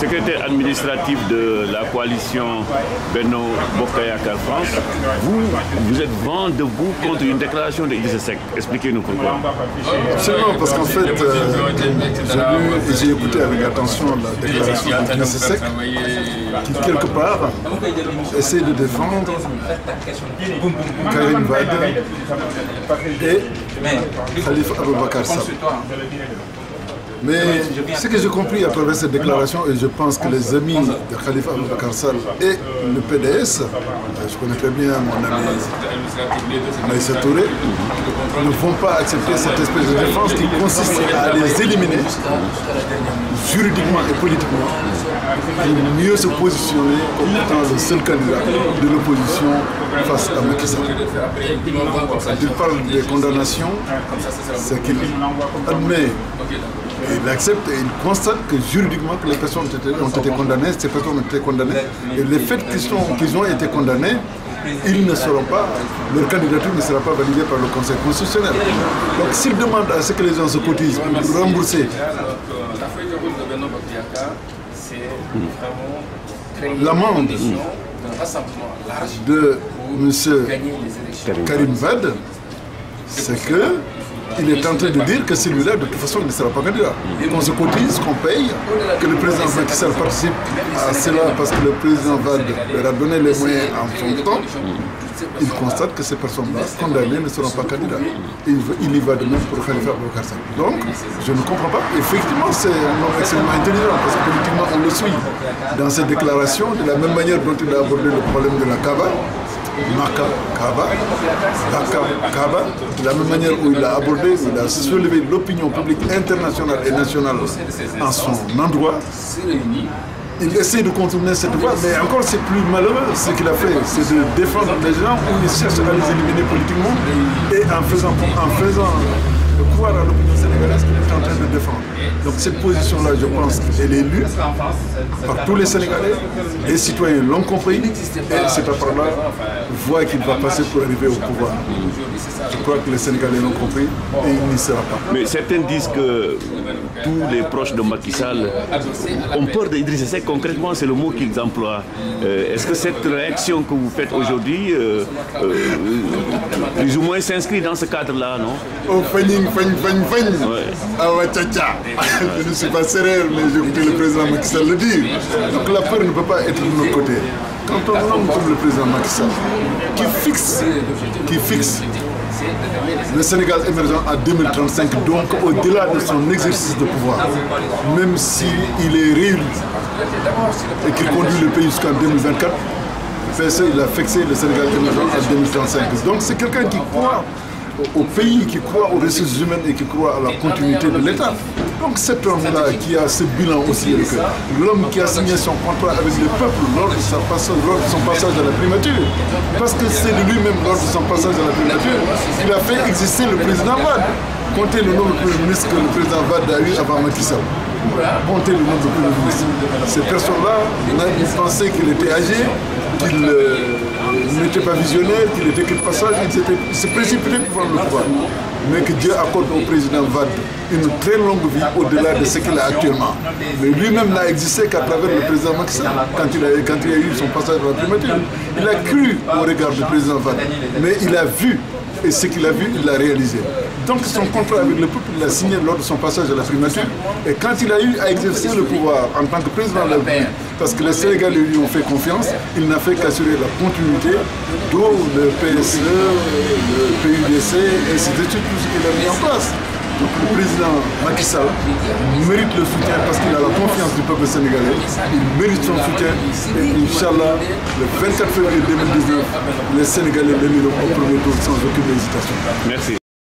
secrétaire administratif de la coalition Benno Bokk Yakaar France, vous êtes vent debout contre une déclaration d'Idrissa Seck. Expliquez-nous pourquoi. Absolument, parce qu'en fait, j'ai écouté avec attention la déclaration d'Idrissa Seck, qui quelque part essaie de défendre Karim Wade et Khalifa Aboubacar Sall. Mais ce que j'ai compris à travers cette déclaration, et je pense que les amis de Khalifa Aboubacar Sall et le PDS, je connais très bien mon ami Maïssa Touré, ne vont pas accepter cette espèce de défense qui consiste à les éliminer juridiquement et politiquement pour mieux se positionner comme étant le seul candidat de l'opposition face à Macky Sall. Quand il parle des condamnations, c'est qu'il admet, il accepte et il constate que juridiquement que les personnes ont été condamnées, ces personnes ont été condamnées, et les faits qu'ils ont été condamnés, ils ne seront pas, leur candidature ne sera pas validée par le Conseil constitutionnel. Donc s'ils demandent à ce que les gens se cotisent pour rembourser l'amende de M. Karim Wade, c'est que il est en train de dire que celui-là, de toute façon, il ne sera pas candidat. Qu'on se cotise, qu'on paye, que le président Macky Sall participe à cela parce que le président Wade leur a donné les moyens en son temps. Il constate que ces personnes-là, condamnées, ne seront pas candidats. Il y va de même pour Khalifa Aboubacar Sall. Donc, je ne comprends pas. Effectivement, c'est un homme extrêmement intelligent parce que politiquement, on le suit dans ses déclarations, de la même manière dont il a abordé le problème de la Kaaba. Kaaba, de la même manière où il a abordé, il a soulevé l'opinion publique internationale et nationale en son endroit. Il essaie de contourner cette voie, mais encore c'est plus malheureux. Ce qu'il a fait, c'est de défendre les gens où il cherche à les éliminer politiquement et en faisant croire à l'opinion sénégalaise qu'il est en train de défendre. Donc cette position-là, je pense qu'elle est lue par tous les Sénégalais. Les citoyens l'ont compris et c'est par là voie qu'il va passer pour arriver au pouvoir. Je crois que les Sénégalais l'ont compris et il n'y sera pas. Mais certains disent que tous les proches de Macky Sall ont peur d'Idrissa Seck. Concrètement, c'est le mot qu'ils emploient. Est-ce que cette réaction que vous faites aujourd'hui, plus ou moins, s'inscrit dans ce cadre-là, non? Je ne suis pas sérieux, mais j'ai écouté le président Macky Sall le dire. Donc la peur ne peut pas être de notre côté. Quand on nomme comme le président Macky Sall, qui fixe le Sénégal émergent à 2035, donc au-delà de son exercice de pouvoir, même s'il est réélu et qu'il conduit le pays jusqu'en 2024, il a fixé le Sénégal émergent à 2035. Donc c'est quelqu'un qui croit au pays, qui croit aux ressources humaines et qui croit à la continuité de l'État. Donc cet homme-là qui a ce bilan aussi élevé, l'homme qui a signé son contrat avec le peuple lors de son passage à la primature, parce que c'est de lui-même lors de son passage à la primature qu'il a fait exister le président Wade. Comptez le nombre de premiers ministres que le président Wade a eu avant Macky Sall. Comptez le nombre de premiers ministres. Ces personnes-là, ils pensaient qu'il était âgé, qu'il n'était pas visionnaire, qu'il était que de passage, il se précipitait pour prendre le pouvoir. Mais que Dieu accorde au président Wade une très longue vie au-delà de ce qu'il a actuellement. Mais lui-même n'a existé qu'à travers le président Macky Sall, quand il a eu son passage à la primature. Il a cru au regard du président Wade, mais il a vu, et ce qu'il a vu, il l'a réalisé. Donc son contrat avec le peuple, il l'a signé lors de son passage à la primature. Et quand il a eu à exercer le pouvoir en tant que président de la République, parce que les Sénégalais lui ont fait confiance, il n'a fait qu'assurer la continuité, d'où le PSE, le PUDC, et ainsi de suite, tout ce qu'il a mis en place. Donc le président Macky Sall mérite le soutien parce qu'il a la confiance du peuple sénégalais, il mérite son soutien et Inch'Allah, le 24 février 2019, les Sénégalais l'éliront au premier tour sans aucune hésitation. Merci.